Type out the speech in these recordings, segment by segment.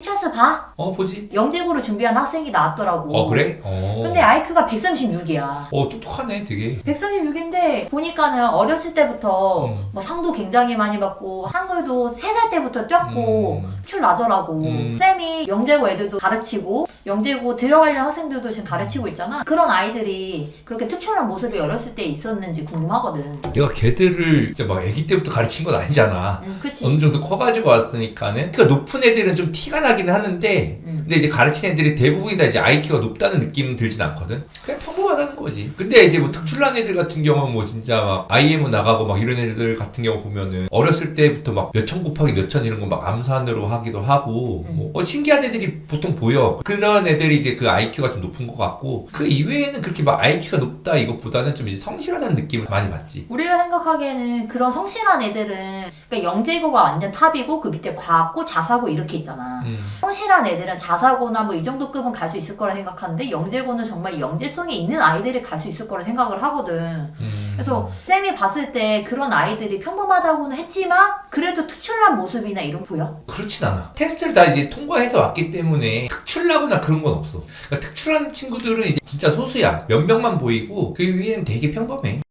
티처스 봐? 보지. 영재고를 준비한 학생이 나왔더라고. 그래? 근데 IQ가 136이야. 똑똑하네 되게. 136인데 보니까는 어렸을 때부터 뭐 상도 굉장히 많이 받고 한글도 3살 때부터 뛰었고 출나더라고. 쌤이 영재고 애들도 가르치고 영재고 들어가려는 학생들도 지금 가르치고 있잖아. 그런 아이들이 그렇게 특출난 모습이 어렸을 때 있었는지 궁금하거든. 내가 걔들을 진짜 막 아기 때부터 가르친 건 아니잖아. 그치. 어느 정도 커가지고 왔으니까는. 그러니까 높은 애들은 좀 티가 나기는 하는데 근데 이제 가르친 애들이 대부분이 다 이제 IQ가 높다는 느낌은 들진 않거든. 그냥 평범하다는 거지. 근데 이제 뭐 특출난 애들 같은 경우는 뭐 진짜 막 IM 나가고 막 이런 애들 같은 경우 보면은 어렸을 때부터 막 몇천 곱하기 몇천 이런 거 막 암산으로 하기도 하고 뭐 신기한 애들이 보통 보여. 그런 애들이 이제 그 IQ가 좀 높은 것 같고 그 이외에는 그렇게 막 IQ가 높다 이것보다는 좀 이제 성실하다는 느낌을 많이 받지. 우리가 생각하기에는 그런 성실한 애들은 그러니까 영재고가 완전 탑이고 그 밑에 과학고 자사고 이렇게 있잖아. 성실한 애들은 자사고나 뭐 이 정도 급은 갈 수 있을 거라 생각하는데 영재고는 정말 영재성이 있는 아이들이 갈 수 있을 거라 생각을 하거든. 그래서 쌤이 봤을 때 그런 아이들이 평범하다고는 했지만 그래도 특출난 모습이나 이런 보여? 그렇진 않아. 테스트를 다 이제 통과해서 왔기 때문에 특출나거나 그런 건 없어. 그러니까 특출난 친구들은 이제 진짜 소수야. 몇 명만 보이고 그 위에는 되게 평범해.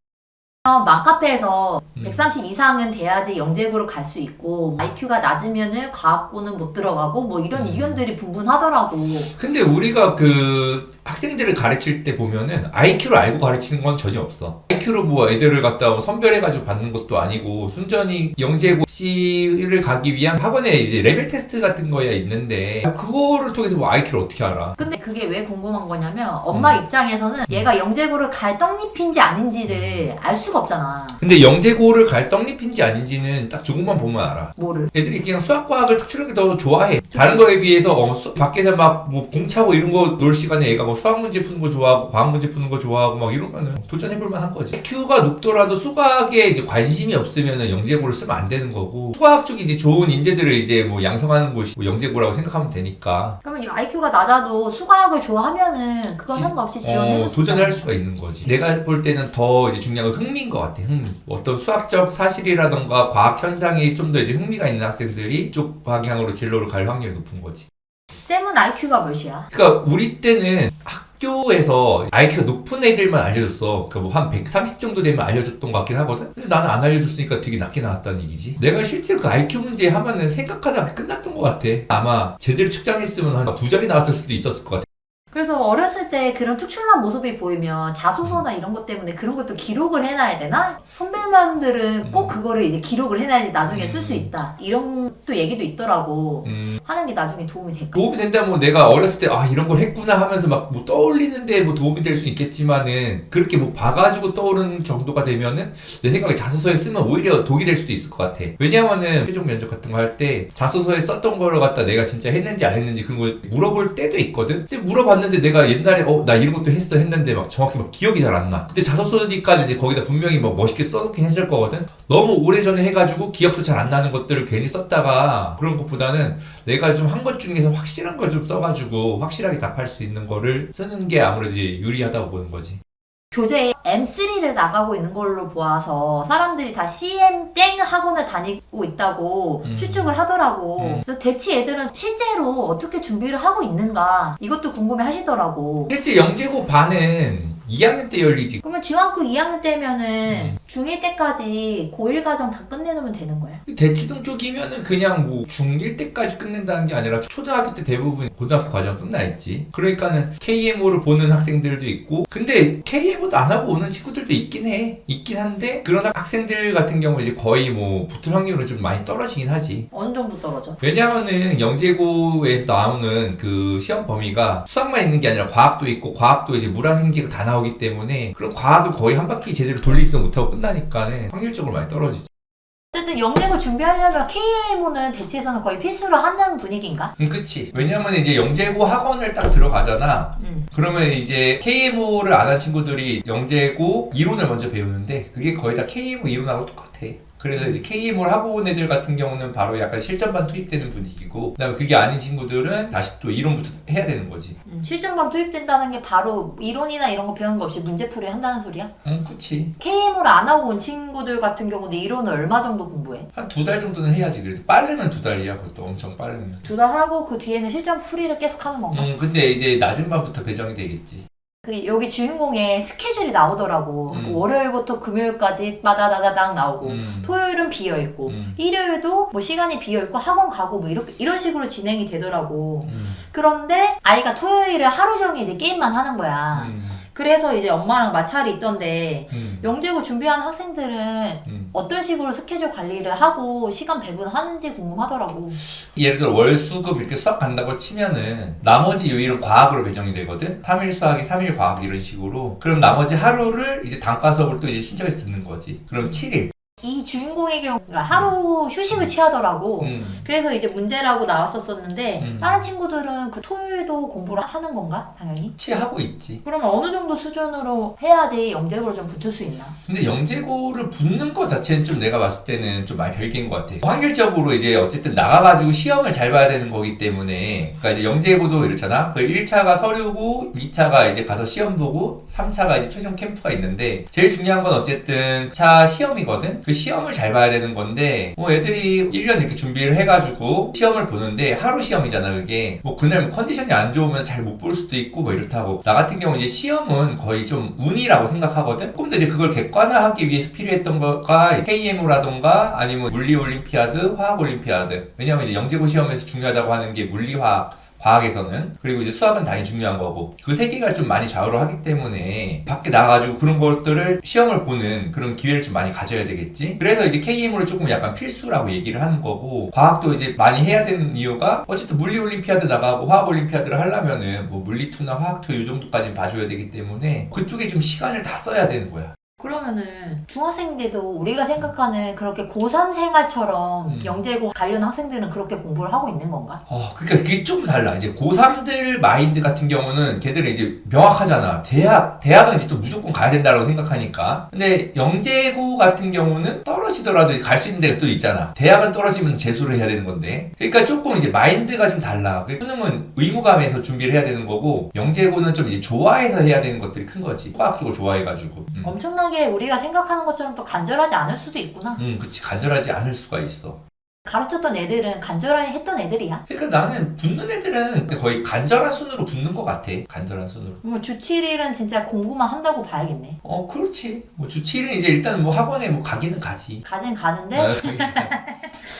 맘카페에서 130 이상은 돼야지 영재고를 갈 수 있고 IQ가 낮으면은 과학고는 못 들어가고 뭐 이런 의견들이 분분하더라고. 근데 우리가 그 학생들을 가르칠 때 보면은 IQ를 알고 가르치는 건 전혀 없어. IQ로 뭐 애들을 갖다 뭐 선별해가지고 받는 것도 아니고 순전히 영재고 C를 가기 위한 학원에 이제 레벨 테스트 같은 거야 있는데 그거를 통해서 뭐 IQ를 어떻게 알아? 근데 그게 왜 궁금한 거냐면 엄마 입장에서는 얘가 영재고를 갈 떡잎인지 아닌지를 알 수가 없잖아. 근데 영재고를 갈 떡잎인지 아닌지는 딱 조금만 보면 알아. 뭐를? 애들이 그냥 수학 과학을 특출나게 더 좋아해. 다른 거에 비해서 밖에서 막 뭐 공차고 이런 거 놀 시간에 애가 뭐 수학 문제 푸는 거 좋아하고 과학 문제 푸는 거 좋아하고 막 이러면은 도전해볼 만한 거지. IQ가 높더라도 수학에 이제 관심이 없으면은 영재고를 쓰면 안 되는 거고 수학 쪽이 이제 좋은 인재들을 이제 뭐 양성하는 곳이 뭐 영재고라고 생각하면 되니까. 그러면 IQ가 낮아도 수학을 좋아하면은 그건 상관없이 지원해볼 수 도전할 수가 있는 거지. 내가 볼 때는 더 이제 중요한 건 흥미인 것 같아. 흥미. 어떤 수학적 사실이라던가 과학 현상이 좀 더 이제 흥미가 있는 학생들이 이쪽 방향으로 진로를 갈 확률이 높은 거지. 쌤은 IQ가 몇이야? 그러니까 우리 때는 학교에서 IQ가 높은 애들만 알려줬어. 그러니까 뭐 한 130 정도 되면 알려줬던 것 같긴 하거든? 근데 나는 안 알려줬으니까 되게 낮게 나왔다는 얘기지. 내가 실제로 그 IQ 문제 하면은 생각하다가 끝났던 것 같아. 아마 제대로 측정했으면 한 2자리 나왔을 수도 있었을 것 같아. 그래서 어렸을 때 그런 특출난 모습이 보이면 자소서나 이런 것 때문에 그런 것도 기록을 해놔야 되나? 선배님들은 꼭 그거를 이제 기록을 해놔야지 나중에 쓸 수 있다. 이런 또 얘기도 있더라고. 하는 게 나중에 도움이 될까? 도움이 된다면 내가 어렸을 때 이런 걸 했구나 하면서 막 뭐 떠올리는데 뭐 도움이 될 수 있겠지만은 그렇게 뭐 봐가지고 떠오르는 정도가 되면은 내 생각에 자소서에 쓰면 오히려 독이 될 수도 있을 것 같아. 왜냐면은 최종 면접 같은 거 할 때 자소서에 썼던 거를 갖다 내가 진짜 했는지 안 했는지 그런 걸 물어볼 때도 있거든. 근데 물어봤는데 내가 옛날에 나 이런 것도 했는데 막 정확히 막 기억이 잘 안 나. 근데 자소서니까 이제 거기다 분명히 막 멋있게 써놓긴 했을 거거든. 너무 오래전에 해가지고 기억도 잘 안 나는 것들을 괜히 썼다가 그런 것보다는 내가 좀 한 것 중에서 확실한 걸 좀 써가지고 확실하게 답할 수 있는 거를 쓰는 게 아무래도 이제 유리하다고 보는 거지. 교재에 M3를 나가고 있는 걸로 보아서 사람들이 다 CM 땡 학원을 다니고 있다고 추측을 하더라고. 그래서 대치 애들은 실제로 어떻게 준비를 하고 있는가 이것도 궁금해 하시더라고. 실제 영재고 반은 2학년 때 열리지. 그러면 중학교 2학년 때면은 중1 때까지 고1 과정 다 끝내놓으면 되는 거야? 대치동 쪽이면은 그냥 뭐 중1 때까지 끝낸다는 게 아니라 초등학교 때 대부분 고등학교 과정 끝나 있지. 그러니까는 KMO를 보는 학생들도 있고 근데 KMO도 안 하고 오는 친구들도 있긴 한데 그런 학생들 같은 경우 이제 거의 뭐 붙을 확률은 좀 많이 떨어지긴 하지. 어느 정도 떨어져? 왜냐하면은 영재고에서 나오는 그 시험 범위가 수학만 있는 게 아니라 과학도 있고 과학도 이제 물학행지가 다 나오기 때문에 그런 과학을 거의 한 바퀴 제대로 돌리지도 못하고 끝나니까는 확률적으로 많이 떨어지지. 어쨌든 영재고 준비하려면 KMO는 대치에서는 거의 필수로 한다는 분위기인가? 그치. 왜냐면 이제 영재고 학원을 딱 들어가잖아. 그러면 이제 KMO를 안 한 친구들이 영재고 이론을 먼저 배우는데 그게 거의 다 KMO 이론하고 똑같아. 그래서 이제 KM을 하고 온 애들 같은 경우는 바로 약간 실전반 투입되는 분위기고, 그다음에 그게 아닌 친구들은 다시 또 이론부터 해야 되는 거지. 실전반 투입된다는 게 바로 이론이나 이런 거 배우는 거 없이 문제풀이 한다는 소리야? 응, 그치. KM을 안 하고 온 친구들 같은 경우는 이론을 얼마 정도 공부해? 한 2달 정도는 해야지. 그래도 빠르면 2달이야. 그것도 엄청 빠르면. 2달 하고 그 뒤에는 실전 풀이를 계속 하는 건가? 근데 이제 낮은 반부터 배정이 되겠지. 그 여기 주인공에 스케줄이 나오더라고. 그 월요일부터 금요일까지 마다다다당 나오고 토요일은 비어 있고 일요일도 뭐 시간이 비어 있고 학원 가고 뭐 이렇게 이런 식으로 진행이 되더라고. 그런데 아이가 토요일에 하루 종일 이제 게임만 하는 거야. 그래서 이제 엄마랑 마찰이 있던데 영재고 준비하는 학생들은 어떤 식으로 스케줄 관리를 하고 시간 배분하는지 궁금하더라고. 예를 들어 월수금 이렇게 수학 간다고 치면은 나머지 요일은 과학으로 배정이 되거든. 3일 수학이 3일 과학 이런 식으로. 그럼 나머지 하루를 이제 단과 수업을 또 이제 신청해서 듣는 거지. 그럼 7일. 이 주인공의 경우가 하루 휴식을 취하더라고. 그래서 이제 문제라고 나왔었었는데 다른 친구들은 그 토요일도 공부를 하는 건가? 당연히? 취하고 있지. 그러면 어느 정도 수준으로 해야지 영재고를 좀 붙을 수 있나? 근데 영재고를 붙는 거 자체는 좀 내가 봤을 때는 좀 많이 별개인 것 같아. 확률적으로 이제 어쨌든 나가가지고 시험을 잘 봐야 되는 거기 때문에, 그러니까 이제 영재고도 이렇잖아. 그 1차가 서류고 2차가 이제 가서 시험 보고 3차가 이제 최종 캠프가 있는데, 제일 중요한 건 어쨌든 차 시험이거든. 그 시험을 잘 봐야 되는 건데, 뭐 애들이 1년 이렇게 준비를 해가지고 시험을 보는데 하루 시험이잖아. 그게 뭐 그날 뭐 컨디션이 안 좋으면 잘 못 볼 수도 있고 뭐 이렇다고. 나 같은 경우 이제 시험은 거의 좀 운이라고 생각하거든. 조금 더 이제 그걸 객관화하기 위해서 필요했던 거가 KM이라던가 아니면 물리 올림피아드, 화학 올림피아드. 왜냐면 이제 영재고 시험에서 중요하다고 하는 게 물리화학, 과학에서는. 그리고 이제 수학은 당연히 중요한 거고. 그 세 개가 좀 많이 좌우를 하기 때문에 밖에 나가가지고 그런 것들을 시험을 보는 그런 기회를 좀 많이 가져야 되겠지. 그래서 이제 KM으로 조금 약간 필수라고 얘기를 하는 거고, 과학도 이제 많이 해야 되는 이유가 어쨌든 물리 올림피아드 나가고 화학 올림피아드를 하려면은 뭐 물리 2나 화학 2 이 정도까지는 봐줘야 되기 때문에 그쪽에 좀 시간을 다 써야 되는 거야. 그러면은 중학생 때도 우리가 생각하는 그렇게 고3 생활처럼 영재고 관련 학생들은 그렇게 공부를 하고 있는 건가? 그러니까 그게 좀 달라. 이제 고3들 마인드 같은 경우는 걔들은 이제 명확하잖아. 대학은 이제 또 무조건 가야 된다고 생각하니까. 근데 영재고 같은 경우는 떨어지더라도 갈 수 있는 데가 또 있잖아. 대학은 떨어지면 재수를 해야 되는 건데. 그러니까 조금 이제 마인드가 좀 달라. 수능은 의무감에서 준비를 해야 되는 거고, 영재고는 좀 이제 좋아해서 해야 되는 것들이 큰 거지. 과학 쪽을 좋아해가지고. 엄청나게 우리가 생각하는 것처럼 또 간절하지 않을 수도 있구나. 그치. 간절하지 않을 수가 있어. 가르쳤던 애들은 간절하게 했던 애들이야. 그러니까 나는 붙는 애들은 거의 간절한 순으로 붙는 것 같아. 간절한 순으로. 뭐 주 7일은 진짜 공부만 한다고 봐야겠네. 그렇지. 뭐 주 7일은 이제 일단 뭐 학원에 뭐 가기는 가지. 가긴 가는데. 가긴 가지.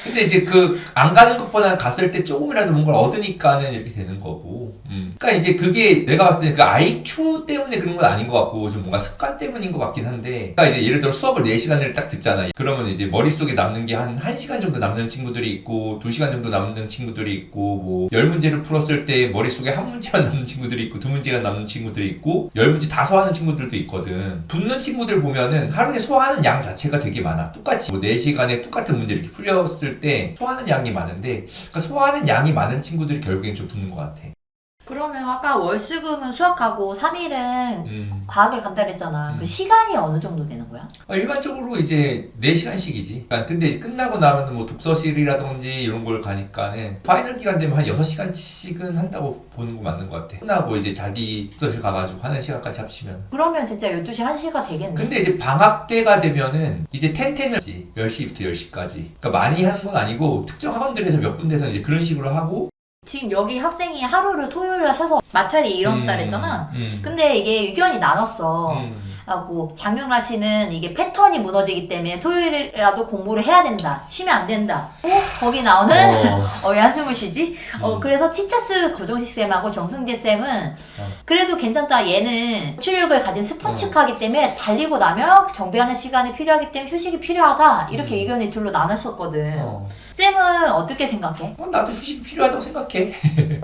근데 이제 안 가는 것보다는 갔을 때 조금이라도 뭔가를 얻으니까는 이렇게 되는 거고. 그러니까 이제 그게 내가 봤을 때 그 IQ 때문에 그런 건 아닌 것 같고, 좀 뭔가 습관 때문인 것 같긴 한데, 그러니까 이제 예를 들어 수업을 4시간을 딱 듣잖아. 그러면 이제 머릿속에 남는 게 한 1시간 정도 남는 친구들이 있고, 2시간 정도 남는 친구들이 있고, 뭐 10문제를 풀었을 때 머릿속에 한 문제만 남는 친구들이 있고, 2문제가 남는 친구들이 있고, 10문제 다 소화하는 친구들도 있거든. 붙는 친구들 보면은 하루에 소화하는 양 자체가 되게 많아. 똑같이 뭐 4시간에 똑같은 문제 이렇게 풀렸을 때 소화하는 양이 많은데, 그러니까 소화하는 양이 많은 친구들이 결국엔 좀 붙는 것 같아. 그러면 아까 월수금은 수학하고 3일은 과학을 간다 그랬잖아. 그 시간이 어느 정도 되는 거야? 일반적으로 이제 4시간씩이지. 그러니까 근데 이제 끝나고 나면 뭐 독서실이라든지 이런 걸 가니까는 파이널 기간 되면 한 6시간씩은 한다고 보는 거 맞는 것 같아. 끝나고 이제 자기 독서실 가가지고 하는 시간까지 합치면. 그러면 진짜 12시 1시가 되겠네. 근데 이제 방학 때가 되면은 이제 텐텐을 10시부터 10시까지. 그러니까 많이 하는 건 아니고 특정 학원들에서 몇 군데서 이제 그런 식으로 하고. 지금 여기 학생이 하루를 토요일에 쉬어서 마찰이 일어났다 그랬잖아. 근데 이게 의견이 나눴어. 하고 장영라 씨는 이게 패턴이 무너지기 때문에 토요일이라도 공부를 해야 된다. 쉬면 안 된다. 거기 나오는 왜 한숨을 쉬지? 그래서 티처스 고정식 쌤하고 정승재 쌤은 그래도 괜찮다. 얘는 추력을 가진 스포츠카기 때문에 달리고 나면 정비하는 시간이 필요하기 때문에 휴식이 필요하다. 이렇게 의견이 둘로 나눴었거든. 쌤은 어떻게 생각해? 나도 휴식이 필요하다고 생각해.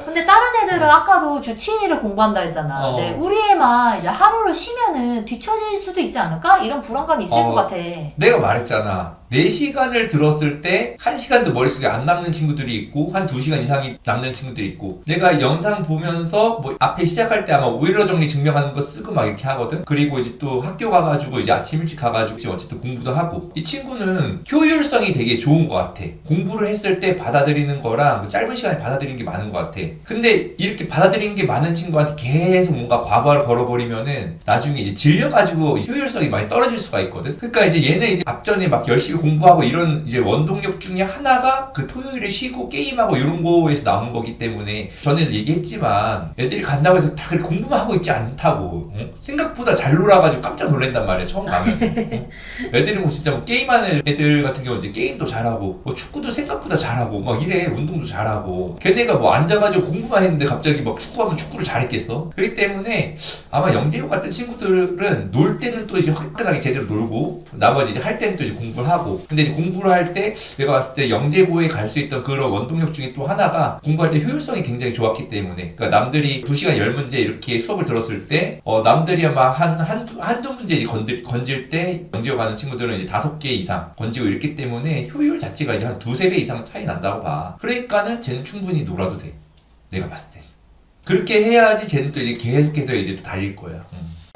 근데 다른 애들은 아까도 주 7일을 공부한다 했잖아. 근데 우리 애만 이제 하루를 쉬면은 뒤처질 수도 있지 않을까? 이런 불안감이 있을 것 같아. 내가 말했잖아. 4시간을 들었을 때 1시간도 머릿속에 안 남는 친구들이 있고 한 2시간 이상이 남는 친구들이 있고 내가 영상 보면서 뭐 앞에 시작할 때 아마 오일러 정리 증명하는 거 쓰고 막 이렇게 하거든. 그리고 이제 또 학교 가가지고 이제 아침 일찍 가가지고 지금 어쨌든 공부도 하고 이 친구는 효율성이 되게 좋은 것 같아. 공부를 했을 때 받아들이는 거랑 그 짧은 시간에 받아들이는 게 많은 것 같아. 근데 이렇게 받아들이는 게 많은 친구한테 계속 뭔가 과부하를 걸어버리면은 나중에 이제 질려가지고 효율성이 많이 떨어질 수가 있거든. 그러니까 이제 얘는 이제 앞전에 막 열심히 공부하고 이런 이제 원동력 중에 하나가 그 토요일에 쉬고 게임하고 이런 거에서 나온 거기 때문에 전에도 얘기했지만 애들이 간다고 해서 다 그렇게 공부만 하고 있지 않다고. 생각보다 잘 놀아가지고 깜짝 놀란단 말이야 처음 가면. 애들이 뭐 진짜 뭐 게임하는 애들 같은 경우 이제 게임도 잘하고 뭐 축구도 생각보다 잘하고 막 이래. 운동도 잘하고 걔네가 뭐 앉아가지고 공부만 했는데 갑자기 막 축구하면 축구를 잘했겠어. 그렇기 때문에 아마 영재욱 같은 친구들은 놀 때는 또 이제 화끈하게 제대로 놀고 나머지 이제 할 때는 또 이제 공부를 하고. 근데 이제 공부를 할 때 내가 봤을 때 영재고에 갈 수 있던 그런 원동력 중에 또 하나가 공부할 때 효율성이 굉장히 좋았기 때문에 그러니까 남들이 2시간 10문제 이렇게 수업을 들었을 때 남들이 아마 한두 문제 이제 건질 때 영재고 가는 친구들은 이제 5개 이상 건지고 이랬기 때문에 효율 자체가 이제 한 2-3배 이상 차이 난다고 봐. 그러니까는 쟤는 충분히 놀아도 돼. 내가 봤을 때. 그렇게 해야지 쟤는 또 이제 계속해서 이제 또 달릴 거야.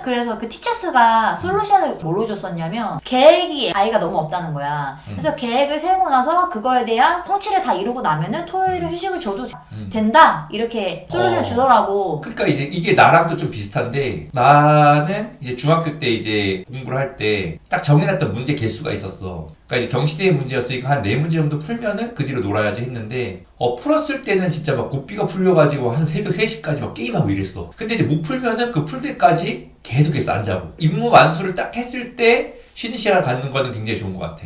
그래서 그 티처스가 솔루션을 뭘로 줬었냐면 계획이 아이가 너무 없다는 거야. 그래서 계획을 세우고 나서 그거에 대한 성취를 다 이루고 나면은 토요일에 휴식을 줘도 된다 이렇게 솔루션을 주더라고. 그러니까 이제 이게 나랑도 좀 비슷한데 나는 이제 중학교 때 이제 공부를 할 때 딱 정해놨던 문제 개수가 있었어. 그러니까 이제 경시대의 문제였으니까 한 4문제 정도 풀면은 그 뒤로 놀아야지 했는데 풀었을 때는 진짜 막 고삐가 풀려가지고 한 새벽 3시까지 막 게임하고 이랬어. 근데 이제 못 풀면은 그 풀 때까지 계속해서 안 자고 임무 완수를 딱 했을 때 쉬는 시간을 갖는 거는 굉장히 좋은 것 같아.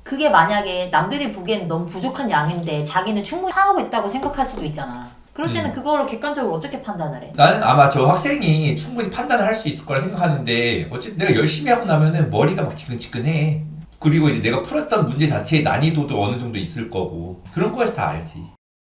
그게 만약에 남들이 보기엔 너무 부족한 양인데 자기는 충분히 하고 있다고 생각할 수도 있잖아. 그럴 때는 그거를 객관적으로 어떻게 판단을 해? 나는 아마 저 학생이 충분히 판단을 할 수 있을 거라 생각하는데 어쨌든 내가 열심히 하고 나면은 머리가 막 지끈지끈해. 그리고 이제 내가 풀었던 문제 자체의 난이도도 어느 정도 있을 거고 그런 거에서 다 알지.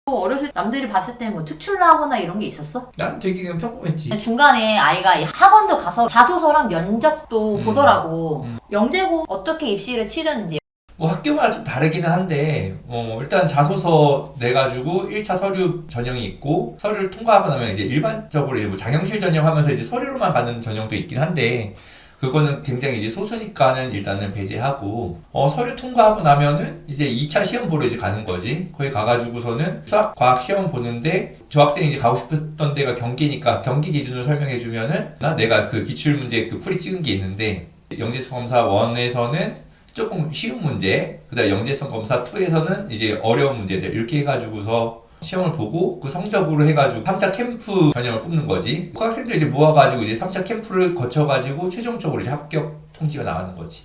어렸을 때 남들이 봤을 때 뭐 특출나거나 이런 게 있었어? 난 되게 그냥 평범했지. 중간에 아이가 학원도 가서 자소서랑 면접도 보더라고. 영재고 어떻게 입시를 치르는지. 뭐 학교마다 좀 다르기는 한데 일단 자소서 내가지고 1차 서류 전형이 있고 서류를 통과하고 나면 이제 일반적으로 이제 뭐 장영실 전형하면서 이제 서류로만 가는 전형도 있긴 한데 그거는 굉장히 이제 소수니까는 일단은 배제하고 서류 통과하고 나면은 이제 2차 시험 보러 이제 가는 거지. 거기 가가지고서는 수학, 과학 시험 보는데 저 학생이 이제 가고 싶었던 데가 경기니까 경기 기준으로 설명해주면은 내가 그 기출문제 그 풀이 찍은 게 있는데 영재성 검사 1에서는 조금 쉬운 문제, 그 다음에 영재성 검사 2에서는 이제 어려운 문제들 이렇게 해가지고서 시험을 보고 그 성적으로 해가지고 3차 캠프 전형을 뽑는 거지. 그 학생들 이제 모아가지고 이제 3차 캠프를 거쳐가지고 최종적으로 이제 합격 통지가 나가는 거지.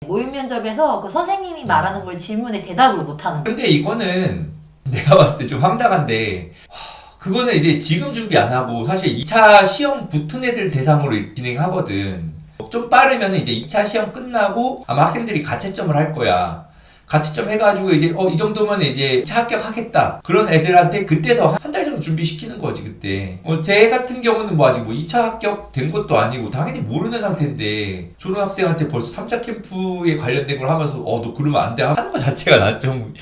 모의 면접에서 그 선생님이 말하는 걸 질문에 대답을 못하는 거야. 근데 이거는 내가 봤을 때 좀 황당한데 그거는 이제 지금 준비 안 하고 사실 2차 시험 붙은 애들 대상으로 진행하거든. 좀 빠르면 이제 2차 시험 끝나고 아마 학생들이 가채점을 할 거야. 가채점 해가지고 이제 이 정도면 이제 2차 합격하겠다. 그런 애들한테 그때서 한 달 정도 준비시키는 거지 그때. 제 같은 경우는 뭐 아직 뭐 2차 합격 된 것도 아니고 당연히 모르는 상태인데 초등학생한테 벌써 3차 캠프에 관련된 걸 하면서 너 그러면 안 돼 하는 것 자체가 난 좀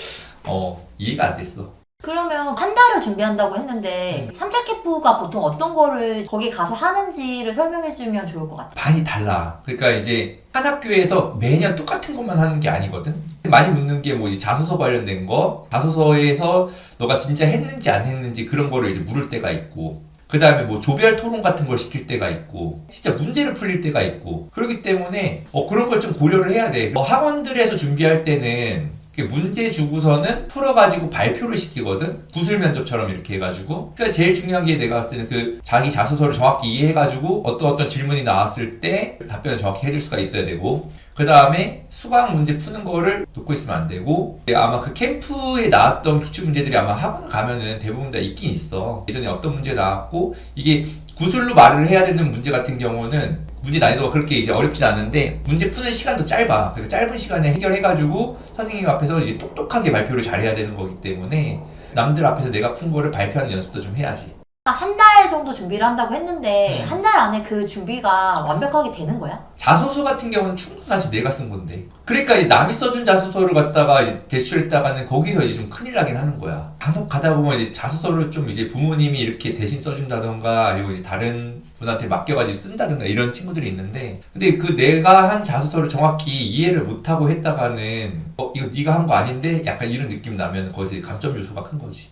이해가 안 됐어. 그러면 한 달을 준비한다고 했는데 3차 캠프가 보통 어떤 거를 거기 가서 하는지를 설명해주면 좋을 것 같아. 많이 달라. 그러니까 이제 한 학교에서 매년 똑같은 것만 하는 게 아니거든. 많이 묻는 게 뭐 이제 자소서 관련된 거, 자소서에서 너가 진짜 했는지 안 했는지 그런 거를 이제 물을 때가 있고, 그 다음에 뭐 조별 토론 같은 걸 시킬 때가 있고, 진짜 문제를 풀릴 때가 있고, 그렇기 때문에 그런 걸 좀 고려를 해야 돼. 학원들에서 준비할 때는 문제 주고서는 풀어가지고 발표를 시키거든? 구술 면접처럼 이렇게 해가지고. 그러니까 제일 중요한 게 내가 봤을 때는 그 자기 자소서를 정확히 이해해가지고 어떤 질문이 나왔을 때 답변을 정확히 해줄 수가 있어야 되고, 그 다음에 수학 문제 푸는 거를 놓고 있으면 안 되고, 아마 그 캠프에 나왔던 기출문제들이 아마 학원 가면은 대부분 다 있긴 있어. 예전에 어떤 문제 나왔고, 이게 구술로 말을 해야 되는 문제 같은 경우는 문제 난이도가 그렇게 이제 어렵진 않은데 문제 푸는 시간도 짧아. 그래서 짧은 시간에 해결해가지고 선생님 앞에서 이제 똑똑하게 발표를 잘해야 되는 거기 때문에 남들 앞에서 내가 푼 거를 발표하는 연습도 좀 해야지. 한 달 정도 준비를 한다고 했는데 음. 한 달 안에 그 준비가 완벽하게 되는 거야? 자소서 같은 경우는 충분히 사실 내가 쓴 건데. 그러니까 이제 남이 써준 자소서를 갖다가 이제 제출했다가는 거기서 이제 좀 큰일 나긴 하는 거야. 간혹 가다 보면 이제 자소서를 좀 이제 부모님이 이렇게 대신 써준다던가, 아니고 이제 다른 분한테 맡겨가지고 쓴다든가 이런 친구들이 있는데, 근데 그 내가 한 자소서를 정확히 이해를 못하고 했다가는 이거 네가 한 거 아닌데? 약간 이런 느낌 나면 거기서 감점 요소가 큰 거지.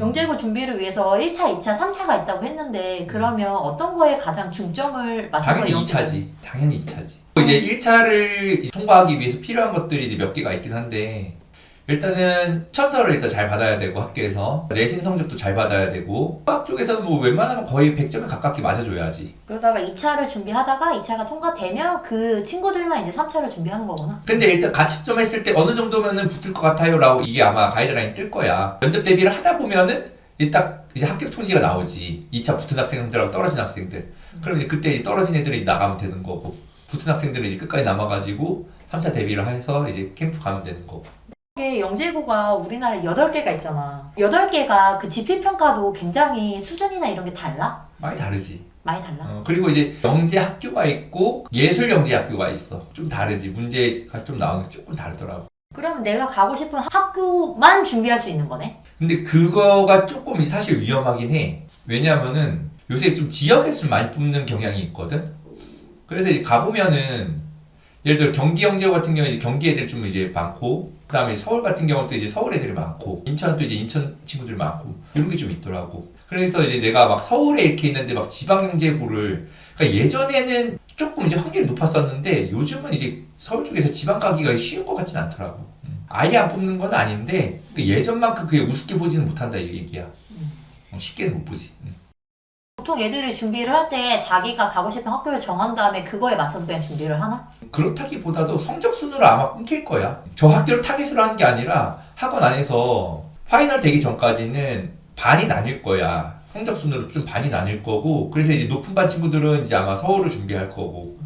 영재고 준비를 위해서 1차, 2차, 3차가 있다고 했는데 그러면 어떤 거에 가장 중점을 맞춰서 당연히 2차지. 당연히 2차지. 이제 1차를 통과하기 위해서 필요한 것들이 이제 몇 개가 있긴 한데, 일단은 천서를 일단 잘 받아야 되고, 학교에서 내신 성적도 잘 받아야 되고, 수학 쪽에서는 뭐 웬만하면 거의 100점에 가깝게 맞아줘야지. 그러다가 2차를 준비하다가 2차가 통과되면 그 친구들만 이제 3차를 준비하는 거구나. 근데 일단 가치점 했을 때 어느 정도면은 붙을 것 같아요 라고 이게 아마 가이드라인 뜰 거야. 면접 대비를 하다 보면은 이제 합격 통지가 나오지. 2차 붙은 학생들하고 떨어진 학생들. 그럼 이제 그때 이제 떨어진 애들이 나가면 되는 거고, 붙은 학생들은 이제 끝까지 남아가지고 3차 대비를 해서 이제 캠프 가면 되는 거고. 이게 영재고가 우리나라에 8개가 있잖아. 8개가 그 지필평가도 굉장히 수준이나 이런 게 달라? 많이 다르지. 많이 달라? 그리고 이제 영재 학교가 있고 예술 영재 학교가 있어. 좀 다르지. 문제가 좀 나오는 게 조금 다르더라고. 그러면 내가 가고 싶은 학교만 준비할 수 있는 거네? 근데 그거가 조금 사실 위험하긴 해. 왜냐하면은 요새 좀 지역에서 좀 많이 뽑는 경향이 있거든. 그래서 이제 가보면은 예를 들어 경기 영재고 같은 경우에 이제 경기 애들이 좀 이제 많고, 그 다음에 서울 같은 경우도 이제 서울 애들이 많고, 인천도 이제 인천 친구들이 많고, 이런 게 좀 있더라고. 그래서 이제 내가 막 서울에 이렇게 있는데 막 지방경제고를, 그러니까 예전에는 조금 이제 확률이 높았었는데 요즘은 이제 서울 쪽에서 지방 가기가 쉬운 것 같진 않더라고. 아예 안 뽑는 건 아닌데 예전만큼 그게 우습게 보지는 못한다 이 얘기야. 쉽게는 못 보지. 보통 애들이 준비를 할 때 자기가 가고 싶은 학교를 정한 다음에 그거에 맞춰서 그냥 준비를 하나? 그렇다기보다도 성적 순으로 아마 끊길 거야. 저 학교를 타겟으로 하는 게 아니라 학원 안에서 파이널 되기 전까지는 반이 나뉠 거야. 성적 순으로 좀 반이 나뉠 거고, 그래서 이제 높은 반 친구들은 이제 아마 서울을 준비할 거고,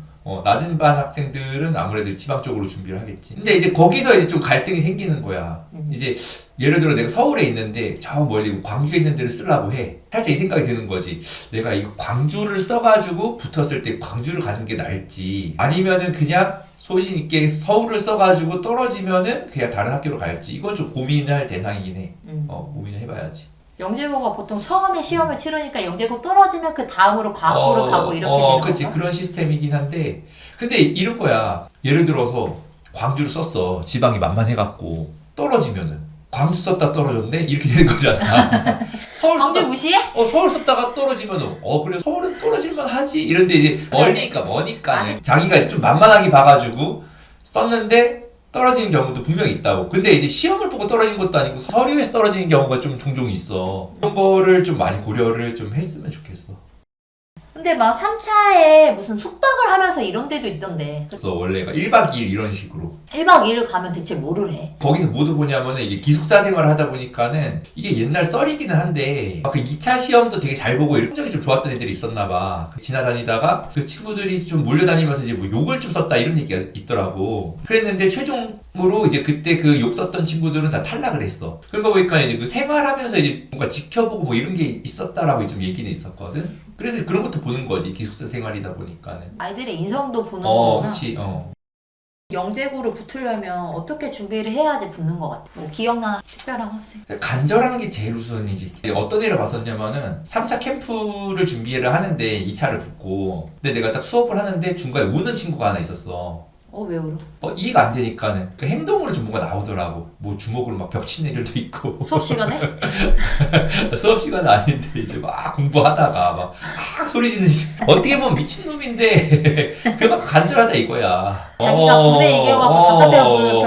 낮은 반 학생들은 아무래도 지방 쪽으로 준비를 하겠지. 근데 이제 거기서 이제 좀 갈등이 생기는 거야. 이제 예를 들어 내가 서울에 있는데 저 멀리 광주에 있는 데를 쓰려고 해. 살짝 이 생각이 드는 거지. 내가 이거 광주를 써가지고 붙었을 때 광주를 가는 게 나을지, 아니면은 그냥 소신 있게 서울을 써가지고 떨어지면은 그냥 다른 학교로 갈지. 이건 좀 고민할 대상이긴 해. 고민을 해봐야지. 영재고가 보통 처음에 시험을 치르니까 영재고 떨어지면 그 다음으로 과학고로 가고 이렇게 되는 그치. 건가? 그런 시스템이긴 한데, 근데 이런 거야. 예를 들어서 광주를 썼어. 지방이 만만해갖고 떨어지면은 광주 썼다 떨어졌네? 이렇게 되는 거잖아. 서울 광주 썼다, 무시해? 서울 썼다가 떨어지면은 그래 서울은 떨어질만 하지. 이런데 이제 멀리니까 머니까는 자기가 이제 좀 만만하게 봐가지고 썼는데 떨어지는 경우도 분명히 있다고. 근데 이제 시험을 보고 떨어진 것도 아니고 서류에서 떨어지는 경우가 좀 종종 있어. 그런 거를 좀 많이 고려를 좀 했으면 좋겠어. 근데 막 3차에 무슨 숙박을 하면서 이런 데도 있던데. 그래서 원래가 1박 2일 이런 식으로 1박 2일 가면 대체 뭐를 해? 거기서 뭐도 보냐면은 이게 기숙사 생활을 하다 보니까는 이게 옛날 썰이기는 한데 그 2차 시험도 되게 잘 보고 이런 성적이 좀 좋았던 애들이 있었나 봐. 지나다니다가 그 친구들이 좀 몰려다니면서 이제 뭐 욕을 좀 썼다 이런 얘기가 있더라고. 그랬는데 최종으로 이제 그때 그 욕 썼던 친구들은 다 탈락을 했어. 그러고 보니까 이제 그 생활하면서 이제 뭔가 지켜보고 뭐 이런 게 있었다라고 좀 얘기는 있었거든. 그래서 그런 것도 보는 거지. 기숙사 생활이다 보니까는. 아이들의 인성도 보는 거구나. 그치. 영재고를 붙으려면 어떻게 준비를 해야지 붙는 것 같아? 뭐 기억나는 특별한 학생? 간절한 게 제일 우선이지. 어떤 일을 봤었냐면은 3차 캠프를 준비를 하는데 2차를 붙고, 근데 내가 딱 수업을 하는데 중간에 우는 친구가 하나 있었어. 왜 울어? 이해가 안 되니까는 그 행동으로 좀 뭔가 나오더라고. 뭐 주먹으로 막 벽 치는 애들도 있고. 수업 시간에? 수업 시간은 아닌데 이제 막 공부하다가 막 소리 지르는 어떻게 보면 미친놈인데 그만큼 간절하다 이거야. 자기가 군대 얘기해갖고 답답해하고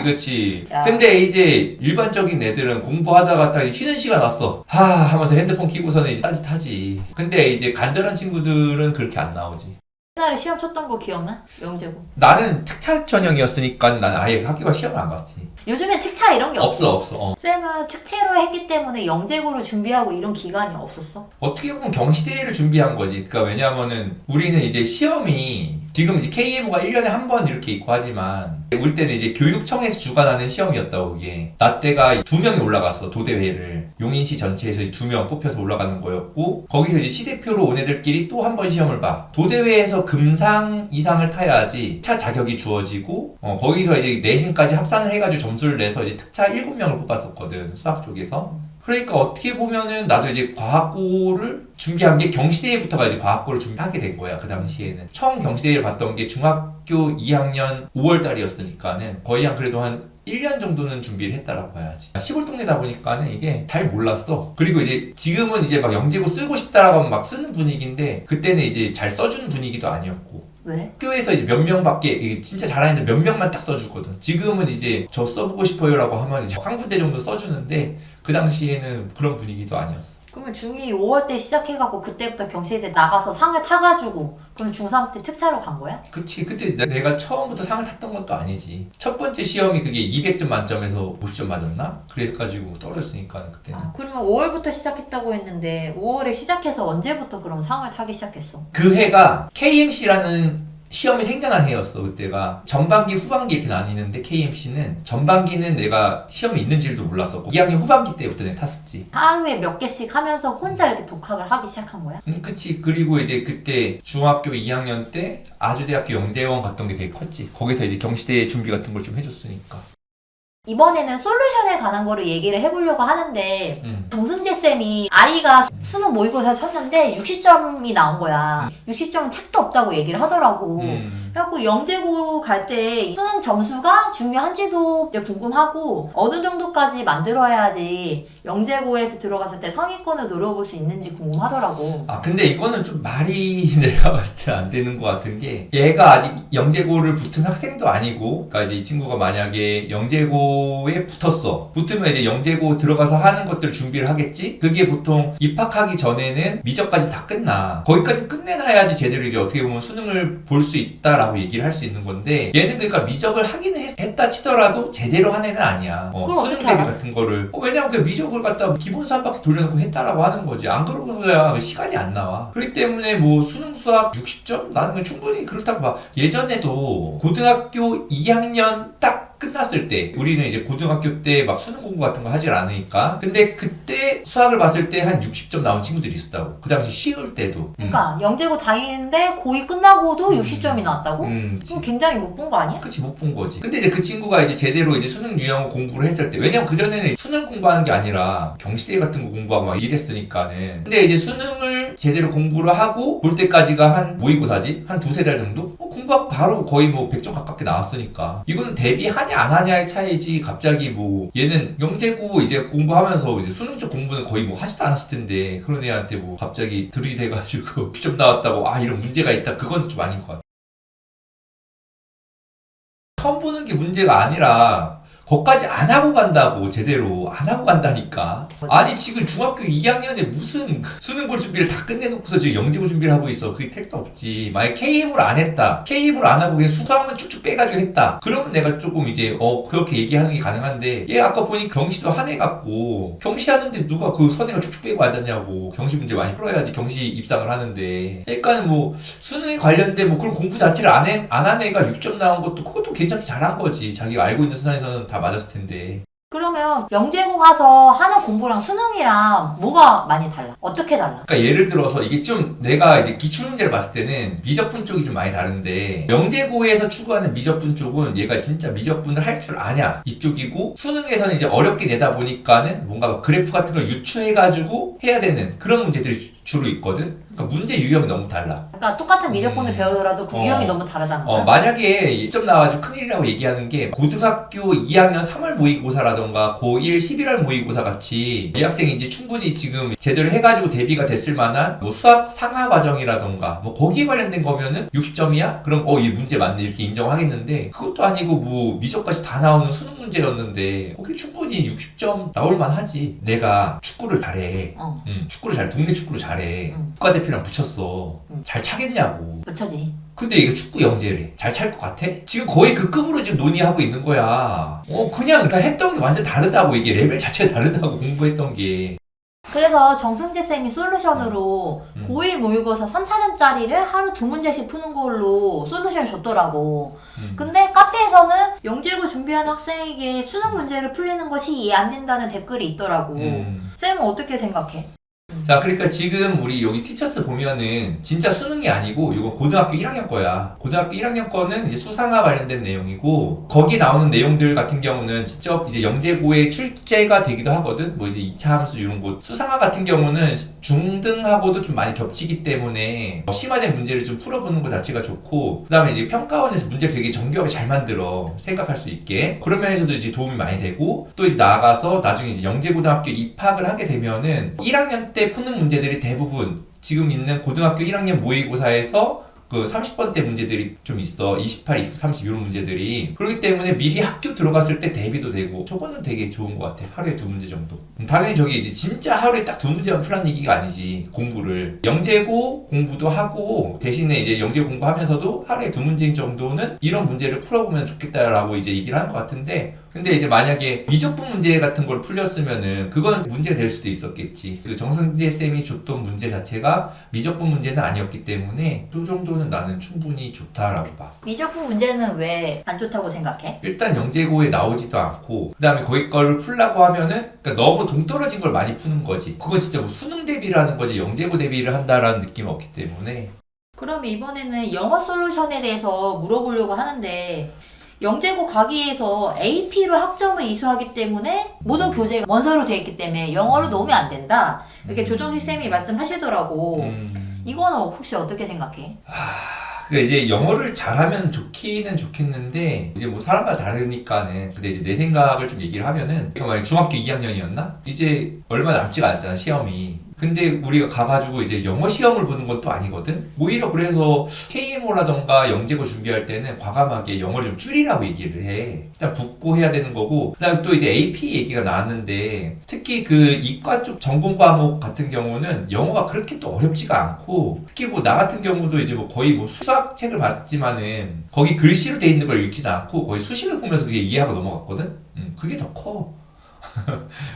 그치. 야. 근데 이제 일반적인 애들은 공부하다가 딱 쉬는 시간 왔어. 하면서 핸드폰 키고서는 이제 딴짓하지. 근데 이제 간절한 친구들은 그렇게 안 나오지. 옛날에 시험 쳤던 거 기억나? 영재고. 나는 특차 전형이었으니까 나는 아예 학교가 시험을 안 갔지. 요즘엔 특차 이런 게 없어. 없어. 쌤은 특채로 했기 때문에 영재고를 준비하고 이런 기간이 없었어? 어떻게 보면 경시대회를 준비한 거지. 그러니까 왜냐하면은 우리는 이제 시험이 지금 이제 KMO가 1년에 한 번 이렇게 있고 하지만 우리 때는 이제 교육청에서 주관하는 시험이었다고. 이게 나 때가 2명이 올라갔어. 도대회를 용인시 전체에서 2명 뽑혀서 올라가는 거였고, 거기서 이제 시대표로 온 애들끼리 또 한 번 시험을 봐. 도대회에서 금상 이상을 타야지 차 자격이 주어지고, 거기서 이제 내신까지 합산을 해가지고 점수를 내서 이제 특차 7명을 뽑았었거든, 수학 쪽에서. 그러니까 어떻게 보면은 나도 이제 과학고를 준비한 게 경시대회부터가 이제 과학고를 준비하게 된 거야. 그 당시에는 처음 경시대회를 봤던 게 중학교 2학년 5월 달이었으니까는 거의 한 그래도 한 1년 정도는 준비를 했다라고 봐야지. 시골 동네다 보니까는 이게 잘 몰랐어. 그리고 이제 지금은 이제 막 영재고 쓰고 싶다라고 하면 막 쓰는 분위기인데, 그때는 이제 잘 써주는 분위기도 아니었고. 왜? 학교에서 이제 몇 명밖에, 진짜 잘하는 애들 몇 명만 딱 써주거든. 지금은 이제 저 써보고 싶어요라고 하면 이제 한 군데 정도 써주는데, 그 당시에는 그런 분위기도 아니었어. 그러면 중2 5월 때 시작해갖고 그때부터 경시대 나가서 상을 타가지고 그럼 중3 때 특차로 간 거야? 그치. 그때 내가 처음부터 상을 탔던 것도 아니지. 첫 번째 시험이 그게 200점 만점에서 50점 맞았나? 그래가지고 떨어졌으니까 그때는. 그러면 5월부터 시작했다고 했는데 5월에 시작해서 언제부터 그럼 상을 타기 시작했어? 그 해가 KMC라는 시험이 생겨난 해였어. 그때가 전반기 후반기 이렇게 나뉘는데, KMC는 전반기는 내가 시험이 있는지도 몰랐었고 2학년 후반기 때부터 내가 탔었지. 하루에 몇 개씩 하면서 혼자 이렇게 독학을 하기 시작한 거야? 그치. 그리고 이제 그때 중학교 2학년 때 아주대학교 영재원 갔던 게 되게 컸지. 거기서 이제 경시대 준비 같은 걸 좀 해줬으니까. 이번에는 솔루션에 관한 거를 얘기를 해보려고 하는데 정승재 쌤이 아이가 수능 모의고사 쳤는데 60점이 나온 거야. 60점은 택도 없다고 얘기를 하더라고. 그래갖고 영재고 갈 때 수능 점수가 중요한지도 이제 궁금하고, 어느 정도까지 만들어야지 영재고에서 들어갔을 때 상위권을 노려볼 수 있는지 궁금하더라고. 근데 이거는 좀 말이 내가 봤을 때 안 되는 것 같은 게, 얘가 아직 영재고를 붙은 학생도 아니고, 그러니까 이제 이 친구가 만약에 영재고에 붙었어. 붙으면 이제 영재고 들어가서 하는 것들을 준비를 하겠지? 그게 보통 입학하기 전에는 미적까지 다 끝나. 거기까지 끝내놔야지 제대로 이제 어떻게 보면 수능을 볼 수 있다라고 얘기를 할 수 있는 건데, 얘는 그러니까 미적을 하기는 했다 치더라도 제대로 한 애는 아니야. 수능 대비 같은 거를. 왜냐면 그 미적을 갖다 기본수 한 바퀴 돌려놓고 했다라고 하는 거지. 안 그러고서야 시간이 안 나와. 그렇기 때문에 뭐 수능 수학 60점? 나는 그냥 충분히 그렇다고 봐. 예전에도 고등학교 2학년 딱 끝났을 때, 우리는 이제 고등학교 때 막 수능 공부 같은 거 하질 않으니까, 근데 그때 수학을 봤을 때 한 60점 나온 친구들이 있었다고. 그 당시 쉬울 때도. 그러니까 영재고 다니는데 고2 끝나고도 60점이 나왔다고? 그럼 굉장히 못 본 거 아니야? 그치, 못 본 거지. 근데 이제 그 친구가 이제 제대로 이제 수능 유형 공부를 했을 때, 왜냐면 그전에는 수능 공부하는 게 아니라 경시대 같은 거 공부하고 막 이랬으니까는. 근데 이제 수능을 제대로 공부를 하고 볼 때까지가 한 모의고사지? 한 두세 달 정도? 공부하고 바로 거의 뭐 100점 가깝게 나왔으니까. 이거는 대비하냐 안 하냐의 차이지. 갑자기 뭐 얘는 영재고 이제 공부하면서 이제 수능 쪽 공부는 거의 뭐 하지도 않았을 텐데, 그런 애한테 뭐 갑자기 들이대가지고 9점 나왔다고 이런 문제가 있다, 그건 좀 아닌 것 같아. 처음 보는 게 문제가 아니라 거기까지 안 하고 간다고. 제대로 안 하고 간다니까. 아니 지금 중학교 2학년에 무슨 수능 볼 준비를 다 끝내놓고서 지금 영재고 준비를 하고 있어. 그게 택도 없지. 만약에 KM을 안 했다, KM을 안 하고 그냥 수학만 쭉쭉 빼가지고 했다, 그러면 내가 조금 이제 그렇게 얘기하는 게 가능한데, 얘 아까 보니 경시도 한 해 같고, 경시하는데 누가 그 선행을 쭉쭉 빼고 앉았냐고. 경시 문제 많이 풀어야지 경시 입상을 하는데. 그러니까 뭐 수능에 관련된 뭐 그런 공부 자체를 안 한 애가 6점 나온 것도, 그것도 괜찮게 잘한 거지. 자기가 알고 있는 수준에서는 다 맞았을 텐데. 그러면 영재고 가서 하는 공부랑 수능이랑 뭐가 많이 달라? 어떻게 달라? 그러니까 예를 들어서 이게 좀, 내가 이제 기출문제를 봤을 때는 미적분 쪽이 좀 많이 다른데, 영재고에서 추구하는 미적분 쪽은 얘가 진짜 미적분을 할 줄 아냐 이쪽이고, 수능에서는 이제 어렵게 내다 보니까는 뭔가 막 그래프 같은 걸 유추해가지고 해야 되는 그런 문제들이 주로 있거든. 그러니까 문제 유형이 너무 달라. 그러니까 똑같은 미적분을 배우더라도 그 유형이 너무 다르다는 거야? 만약에 1점 나와가지고 큰일이라고 얘기하는 게, 고등학교 2학년 3월 모의고사라던가 고1 11월 모의고사 같이 이 학생이 이제 충분히 지금 제대로 해가지고 대비가 됐을 만한 뭐 수학 상하 과정이라던가 뭐 거기에 관련된 거면은 60점이야? 그럼 이 문제 맞네 이렇게 인정하겠는데, 그것도 아니고 뭐 미적까지 다 나오는 수능 문제였는데 거기 충분히 60점 나올만 하지. 내가 축구를 잘해. 축구를 잘해. 동네 축구를 잘해. 국가대표랑 붙였어. 잘 차겠냐고. 붙여지. 근데 이게 축구 영재래. 잘 찰 것 같아? 지금 거의 그 급으로 지금 논의하고 있는 거야. 그냥 다 했던 게 완전 다르다고. 이게 레벨 자체가 다르다고, 공부했던 게. 그래서 정승재 쌤이 솔루션으로 음. 고1 모의고사 3, 4점짜리를 하루 2문제씩 푸는 걸로 솔루션을 줬더라고. 근데 카페에서는 영재고 준비하는 학생에게 수능 문제를 풀리는 것이 이해 안 된다는 댓글이 있더라고. 쌤은 어떻게 생각해? 자, 그러니까 지금 우리 여기 티처스 보면은 진짜 수능이 아니고 이거 고등학교 1학년 거야. 고등학교 1학년 거는 이제 수상화 관련된 내용이고 거기 나오는 내용들 같은 경우는 직접 이제 영재고에 출제가 되기도 하거든. 뭐 이제 2차 함수 이런 거. 수상화 같은 경우는 중등하고도 좀 많이 겹치기 때문에 심화된 문제를 좀 풀어보는 것 자체가 좋고 그다음에 이제 평가원에서 문제를 되게 정교하게 잘 만들어 생각할 수 있게 그런 면에서도 이제 도움이 많이 되고 또 이제 나아가서 나중에 이제 영재고등학교 입학을 하게 되면은 1학년 때 푸는 문제들이 대부분 지금 있는 고등학교 1학년 모의고사에서 그 30번대 문제들이 좀 있어. 28, 29, 30 이런 문제들이. 그렇기 때문에 미리 학교 들어갔을 때 대비도 되고 저거는 되게 좋은 것 같아. 하루에 2문제 정도. 당연히 저기 이제 진짜 하루에 딱 2문제만 풀란 얘기가 아니지. 공부를. 영재고 공부도 하고 대신에 이제 영재 공부하면서도 하루에 2문제 정도는 이런 문제를 풀어보면 좋겠다라고 이제 얘기를 하는 것 같은데 근데 이제 만약에 미적분 문제 같은 걸 풀렸으면은 그건 문제가 될 수도 있었겠지. 그 정승재 쌤이 줬던 문제 자체가 미적분 문제는 아니었기 때문에 그 정도는 나는 충분히 좋다라고 봐. 미적분 문제는 왜 안 좋다고 생각해? 일단 영재고에 나오지도 않고 그 다음에 거기 거를 풀라고 하면은 그러니까 너무 동떨어진 걸 많이 푸는 거지. 그건 진짜 뭐 수능 대비를 하는 거지 영재고 대비를 한다라는 느낌이 없기 때문에 그럼 이번에는 영어 솔루션에 대해서 물어보려고 하는데 영재고 가기에서 AP로 학점을 이수하기 때문에 모든 교재가 원서로 되어 있기 때문에 영어로 놓으면 안 된다. 이렇게 조정식 쌤이 말씀하시더라고. 이거는 혹시 어떻게 생각해? 그러니까 이제 영어를 잘하면 좋기는 좋겠는데 이제 뭐 사람마다 다르니까는 근데 이제 내 생각을 좀 얘기를 하면은 내가 만약 중학교 2학년이었나? 이제 얼마 남지가 않잖아 시험이. 근데 우리가 가가지고 이제 영어 시험을 보는 것도 아니거든? 오히려 그래서 KMO라던가 영재고 준비할 때는 과감하게 영어를 좀 줄이라고 얘기를 해. 일단 붙고 해야 되는 거고, 그 다음에 또 이제 AP 얘기가 나왔는데, 특히 그 이과 쪽 전공 과목 같은 경우는 영어가 그렇게 또 어렵지가 않고, 특히 뭐 나 같은 경우도 이제 뭐 거의 뭐 수학책을 봤지만은, 거기 글씨로 돼 있는 걸 읽지도 않고, 거의 수식을 보면서 그게 이해하고 넘어갔거든? 그게 더 커.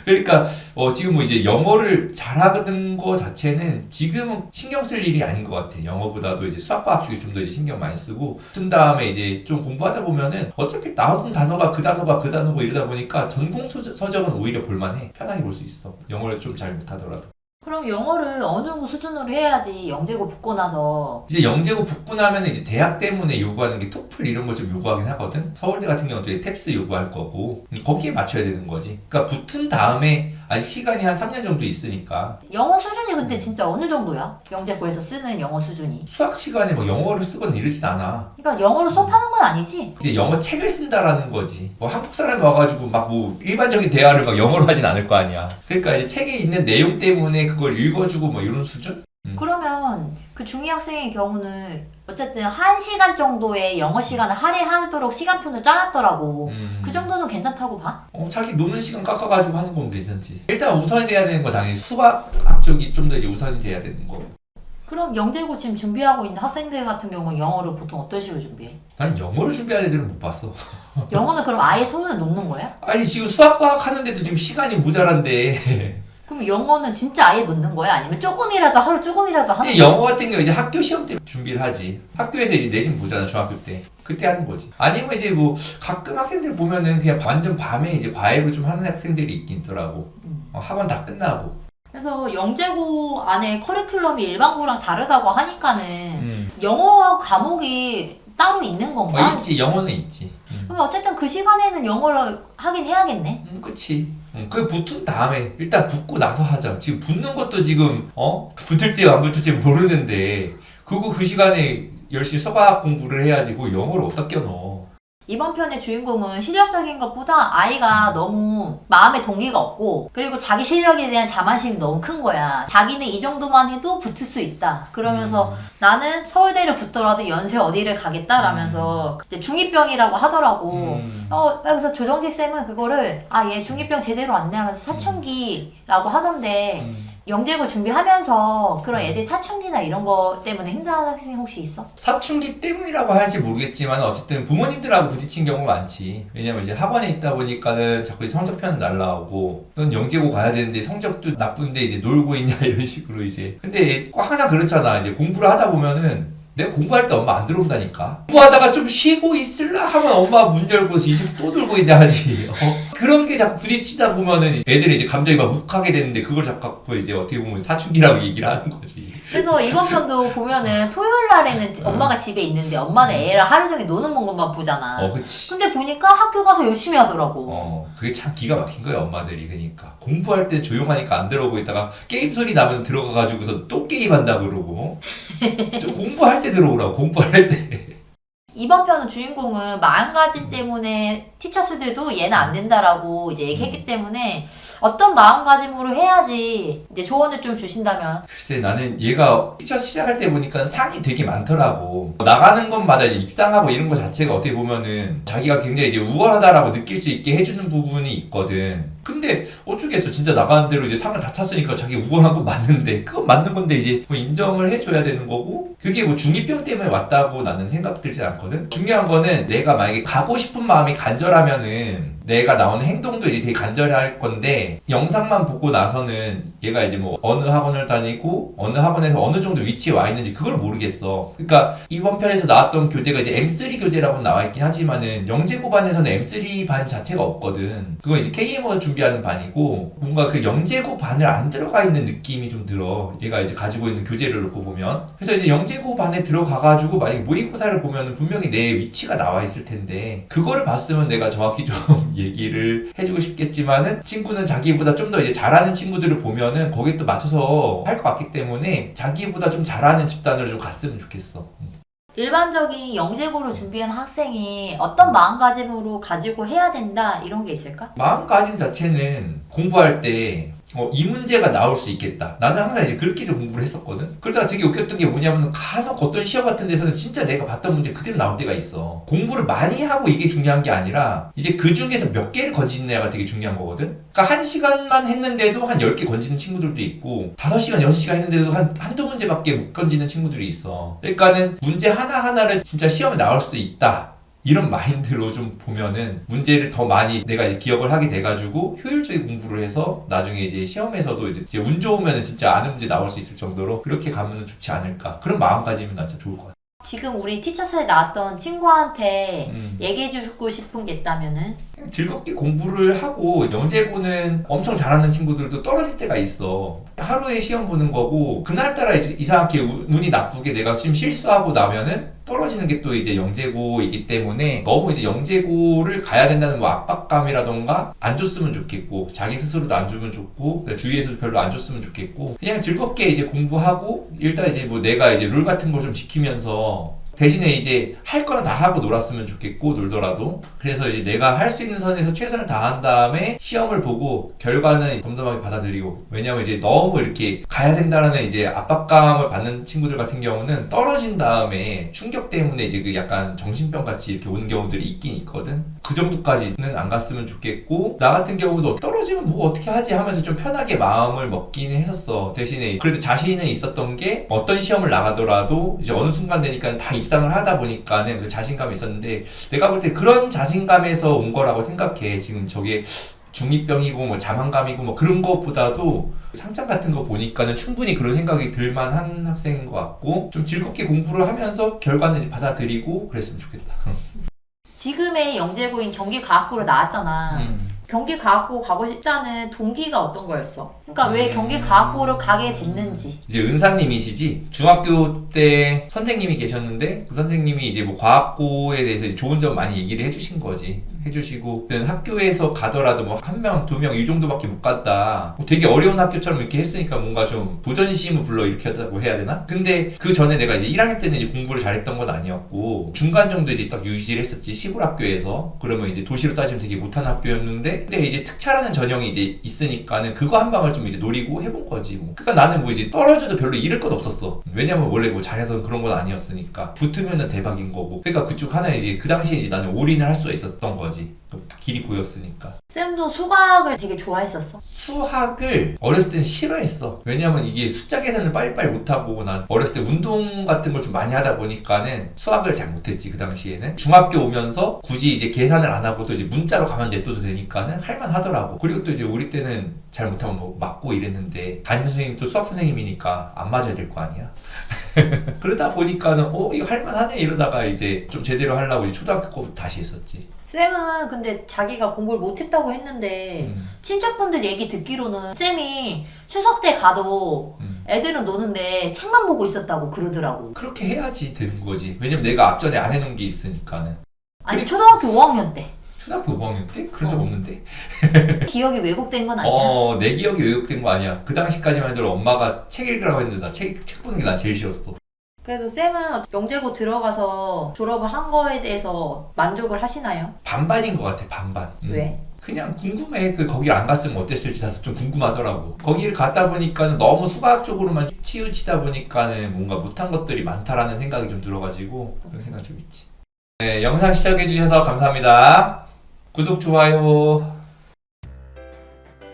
그러니까 지금 뭐 이제 영어를 잘하는 거 자체는 지금은 신경 쓸 일이 아닌 것 같아. 영어보다도 이제 수학과학 쪽에 좀 더 이제 신경 많이 쓰고 튼 다음에 이제 좀 공부하다 보면은 어차피 나오는 단어가 그 단어가 그 단어고 이러다 보니까 전공 서적은 오히려 볼만해. 편하게 볼 수 있어. 영어를 좀 잘 못하더라도. 그럼 영어를 어느 정도 수준으로 해야지 영재고 붙고 나서 이제 영재고 붙고 나면 이제 대학 때문에 요구하는 게 토플 이런 거 좀 요구하긴 하거든. 서울대 같은 경우도 이제 탭스 요구할 거고 거기에 맞춰야 되는 거지. 그러니까 붙은 다음에 아직 시간이 한 3년 정도 있으니까 영어 수준이 근데 진짜 어느 정도야? 영재고에서 쓰는 영어 수준이. 수학 시간에 뭐 영어를 쓰거나 이러진 않아. 그러니까 영어로 수업하는 건 아니지? 이제 영어 책을 쓴다라는 거지. 뭐 한국 사람이 와가지고 막 뭐 일반적인 대화를 막 영어로 하진 않을 거 아니야. 그러니까 이제 책에 있는 내용 때문에 그걸 읽어주고 뭐 이런 수준? 그러면 그 중2 학생의 경우는 어쨌든 1시간 정도의 영어 시간을 할애하도록 시간표를 짜놨더라고. 그 정도는 괜찮다고 봐? 자기 노는 시간 깎아가지고 하는 건 괜찮지. 일단 우선이 돼야 되는 거 당연히 수학학 쪽이 좀 더 이제 우선이 돼야 되는 거. 그럼 영재고 지금 준비하고 있는 학생들 같은 경우는 영어를 보통 어떤 식으로 준비해? 난 영어를 준비하는 애들은 못 봤어. 영어는 그럼 아예 손을 놓는 거야? 아니 지금 수학과학 하는데도 지금 시간이 모자란데. 그럼 영어는 진짜 아예 놓는 거야? 아니면 조금이라도 하루 조금이라도 하는 근데 거야? 영어 같은 경우 이제 학교 시험 때 준비를 하지. 학교에서 이제 내신 보잖아 중학교 때. 그때 하는 거지. 아니면 이제 뭐 가끔 학생들 보면은 그냥 완전 밤에 이제 과외를 좀 하는 학생들이 있긴 있더라고. 학원 다 끝나고. 그래서 영재고 안에 커리큘럼이 일반고랑 다르다고 하니까는 영어 과목이 따로 있는 건가? 있지. 영어는 있지. 그럼 어쨌든 그 시간에는 영어를 하긴 해야겠네. 그치. 그 붙은 다음에 일단 붙고 나서 하자. 지금 붙는 것도 지금 붙을지 안 붙을지 모르는데 그거 그 시간에 열심히 수학 공부를 해야지. 그 영어를 어디다 껴넣어. 이번 편의 주인공은 실력적인 것보다 아이가 너무 마음의 동기가 없고 그리고 자기 실력에 대한 자만심이 너무 큰 거야. 자기는 이 정도만 해도 붙을 수 있다. 그러면서 나는 서울대를 붙더라도 연세 어디를 가겠다라면서 이제 중2병이라고 하더라고. 그래서 조정식 쌤은 그거를 얘 중2병 제대로 안 내 하면서 사춘기라고 하던데 영재고 준비하면서 그런 애들 사춘기나 이런 거 때문에 힘들어하는 학생 혹시 있어? 사춘기 때문이라고 할지 모르겠지만 어쨌든 부모님들하고 부딪힌 경우가 많지. 왜냐면 이제 학원에 있다 보니까는 자꾸 성적표는 날라오고 넌 영재고 가야 되는데 성적도 나쁜데 이제 놀고 있냐 이런 식으로 이제. 근데 항상 그렇잖아. 이제 공부를 하다 보면은 내가 공부할 때 엄마 안 들어온다니까. 공부하다가 좀 쉬고 있을라 하면 엄마 문 열고 이 새끼 또 놀고 있네 하지. 그런 게 자꾸 부딪히다 보면은 애들이 이제 감정이 막 욱하게 되는데 그걸 자꾸 이제 어떻게 보면 사춘기라고 얘기를 하는 거지. 그래서 이번 편도 보면은 토요일 날에는 엄마가 집에 있는데 엄마는 애랑 하루 종일 노는 것만 보잖아. 그치. 근데 보니까 학교 가서 열심히 하더라고. 그게 참 기가 막힌 거야, 엄마들이. 그러니까. 공부할 때 조용하니까 안 들어오고 있다가 게임 소리 나면 들어가가지고서 또 게임한다 그러고. 좀 공부할 때 들어오라고, 공부할 때. 이번 편은 주인공은 마음가짐 때문에 티처스들도 얘는 안 된다라고 이제 얘기했기 때문에 어떤 마음가짐으로 해야지 이제 조언을 좀 주신다면. 글쎄, 나는 얘가 티처 시작할 때 보니까 상이 되게 많더라고. 나가는 것마다 이제 입상하고 이런 거 자체가 어떻게 보면은 자기가 굉장히 이제 우월하다라고 느낄 수 있게 해주는 부분이 있거든. 근데 어쩌겠어. 진짜 나가는 대로 이제 상을 다 탔으니까 자기 우월한 건 맞는데 그건 맞는 건데 이제 뭐 인정을 해줘야 되는 거고 그게 뭐 중2병 때문에 왔다고 나는 생각 들지 않거든. 중요한 거는 내가 만약에 가고 싶은 마음이 간절하면은 내가 나오는 행동도 이제 되게 간절할 건데 영상만 보고 나서는 얘가 이제 뭐 어느 학원을 다니고 어느 학원에서 어느 정도 위치에 와 있는지 그걸 모르겠어. 그러니까 이번 편에서 나왔던 교재가 이제 M3 교재라고 나와 있긴 하지만은 영재고반에서는 M3 반 자체가 없거든. 그건 이제 KMO 준비하는 반이고 뭔가 그 영재고 반을 안 들어가 있는 느낌이 좀 들어. 얘가 이제 가지고 있는 교재를 놓고 보면. 그래서 이제 영재고 반에 들어가가지고 만약에 모의고사를 보면은 분명히 내 위치가 나와 있을 텐데 그거를 봤으면 내가 정확히 좀 얘기를 해주고 싶겠지만은 친구는 자기보다 좀 더 이제 잘하는 친구들을 보면은 거기에 또 맞춰서 할 것 같기 때문에 자기보다 좀 잘하는 집단으로 좀 갔으면 좋겠어. 일반적인 영재고를 준비하는 학생이 어떤 마음가짐으로 가지고 해야 된다 이런 게 있을까? 마음가짐 자체는 공부할 때 이 문제가 나올 수 있겠다. 나는 항상 이제 그렇게 공부를 했었거든. 그러다가 되게 웃겼던 게 뭐냐면 간혹 어떤 시험 같은 데서는 진짜 내가 봤던 문제 그대로 나올 때가 있어. 공부를 많이 하고 이게 중요한 게 아니라 이제 그 중에서 몇 개를 건지느냐가 되게 중요한 거거든. 그러니까 1시간만 했는데도 한 10개 건지는 친구들도 있고 5시간, 6시간 했는데도 한두 문제밖에 못 건지는 친구들이 있어. 그러니까는 문제 하나하나를 진짜 시험에 나올 수도 있다. 이런 마인드로 좀 보면은 문제를 더 많이 내가 이제 기억을 하게 돼가지고 효율적인 공부를 해서 나중에 이제 시험에서도 이제 운 좋으면은 진짜 아는 문제 나올 수 있을 정도로 그렇게 가면은 좋지 않을까. 그런 마음가짐이 나 진짜 좋을 것 같아. 지금 우리 티처스에 나왔던 친구한테 얘기해주고 싶은 게 있다면은? 즐겁게 공부를 하고 영재고는 엄청 잘하는 친구들도 떨어질 때가 있어. 하루에 시험 보는 거고 그날따라 이상하게 운이 나쁘게 내가 지금 실수하고 나면은 떨어지는 게 또 이제 영재고이기 때문에 너무 이제 영재고를 가야 된다는 뭐 압박감이라던가 안 줬으면 좋겠고 자기 스스로도 안 주면 좋고 주위에서도 별로 안 줬으면 좋겠고 그냥 즐겁게 이제 공부하고 일단 이제 뭐 내가 이제 룰 같은 걸 좀 지키면서 대신에 이제 할 거는 다 하고 놀았으면 좋겠고 놀더라도 그래서 이제 내가 할 수 있는 선에서 최선을 다한 다음에 시험을 보고 결과는 덤덤하게 받아들이고 왜냐면 이제 너무 이렇게 가야 된다라는 이제 압박감을 받는 친구들 같은 경우는 떨어진 다음에 충격 때문에 이제 그 약간 정신병 같이 이렇게 오는 경우들이 있긴 있거든. 그 정도까지는 안 갔으면 좋겠고 나 같은 경우도 떨어지면 뭐 어떻게 하지 하면서 좀 편하게 마음을 먹기는 했었어. 대신에 그래도 자신은 있었던 게 어떤 시험을 나가더라도 이제 어느 순간 되니까 다 입상을 하다 보니까는 그 자신감이 있었는데 내가 볼 때 그런 자신감에서 온 거라고 생각해. 지금 저게 중2병이고 뭐 자만감이고 뭐 그런 것보다도 상장 같은 거 보니까는 충분히 그런 생각이 들만한 학생인 것 같고 좀 즐겁게 공부를 하면서 결과는 이제 받아들이고 그랬으면 좋겠다. 지금의 영재고인 경기과학고로 나왔잖아. 경기과학고 가고 싶다는 동기가 어떤 거였어? 그러니까 왜 경기과학고를 가게 됐는지. 이제 은사님이시지? 중학교 때 선생님이 계셨는데 그 선생님이 이제 뭐 과학고에 대해서 이제 좋은 점 많이 얘기를 해주신 거지. 해주시고 학교에서 가더라도 뭐 1명, 2명 이 정도밖에 못 갔다. 뭐 되게 어려운 학교처럼 이렇게 했으니까 뭔가 좀 도전심을 불러일으켰다고 해야 되나? 근데 그 전에 내가 이제 1학년 때는 이제 공부를 잘했던 건 아니었고 중간 정도 이제 딱 유지를 했었지. 시골 학교에서. 그러면 이제 도시로 따지면 되게 못한 학교였는데 근데 이제 특차라는 전형이 이제 있으니까는 그거 한 방을 좀 이제 노리고 해본 거지 뭐. 그러니까 나는 뭐 이제 떨어져도 별로 잃을 건 없었어. 왜냐면 원래 뭐 잘해서 그런 건 아니었으니까. 붙으면은 대박인 거고. 그러니까 그쪽 하나에 이제 그 당시에 이제 나는 올인을 할 수가 있었던 거지. 거지. 길이 보였으니까. 쌤도 수학을 되게 좋아했었어. 수학을 어렸을 때는 싫어했어. 왜냐면 이게 숫자 계산을 빨리빨리 못하고 난 어렸을 때 운동 같은 걸 좀 많이 하다 보니까는 수학을 잘 못했지 그 당시에는. 중학교 오면서 굳이 이제 계산을 안 하고도 이제 문자로 가만 냅둬도 되니까는 할만하더라고. 그리고 또 이제 우리 때는 잘 못하면 뭐 맞고 이랬는데 담임 선생님이 또 수학 선생님이니까 안 맞아야 될 거 아니야. 그러다 보니까는 이거 할만하네 이러다가 이제 좀 제대로 하려고 이제 초등학교 거부터 다시 했었지. 쌤은 근데 자기가 공부를 못했다고 했는데 친척분들 얘기 듣기로는 쌤이 추석 때 가도 애들은 노는데 책만 보고 있었다고 그러더라고. 그렇게 해야지 되는 거지. 왜냐면 내가 앞전에 안 해놓은 게 있으니까는. 아니 초등학교 5학년 때. 초등학교 5학년 때? 그런 적 없는데? 기억이 왜곡된 건 아니야? 내 기억이 왜곡된 거 아니야. 그 당시까지만 해도 엄마가 책 읽으라고 했는데 나 책 보는 게 난 제일 싫었어. 그래도 쌤은 영재고 들어가서 졸업을 한 거에 대해서 만족을 하시나요? 반반인 것 같아, 반반. 왜? 그냥 궁금해. 거기 안 갔으면 어땠을지 사실 좀 궁금하더라고. 거기를 갔다 보니까는 너무 수학 쪽으로만 치우치다 보니까는 뭔가 못한 것들이 많다라는 생각이 좀 들어가지고 그런 생각 좀 있지. 네, 영상 시청해주셔서 감사합니다. 구독, 좋아요.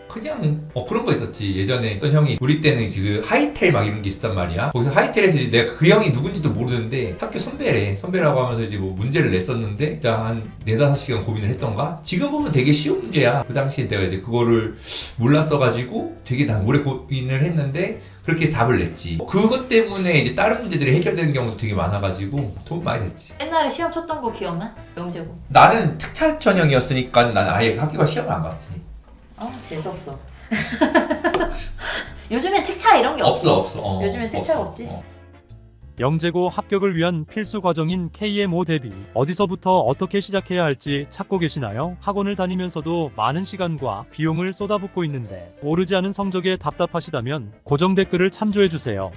그냥 그런 거 있었지. 예전에 어떤 형이 우리 때는 지금 하이텔 막 이런 게 있었단 말이야. 거기서 하이텔에서 이제 내가 그 형이 누군지도 모르는데 학교 선배래. 선배라고 하면서 이제 뭐 문제를 냈었는데 진짜 한 4-5시간 고민을 했던가? 지금 보면 되게 쉬운 문제야. 그 당시에 내가 이제 그거를 몰랐어가지고 되게 난 오래 고민을 했는데 그렇게 해서 답을 냈지. 그것 때문에 이제 다른 문제들이 해결되는 경우도 되게 많아가지고 도움 많이 됐지. 옛날에 시험 쳤던 거 기억나? 영재고. 나는 특차 전형이었으니까 나는 아예 학교가 시험을 안 갔지. 재수없어. 요즘엔 특차 이런 게 없지. 없어. 요즘엔 특차가 없지. 영재고 합격을 위한 필수 과정인 KMO 대비 어디서부터 어떻게 시작해야 할지 찾고 계시나요? 학원을 다니면서도 많은 시간과 비용을 쏟아붓고 있는데 오르지 않은 성적에 답답하시다면 고정 댓글을 참조해주세요.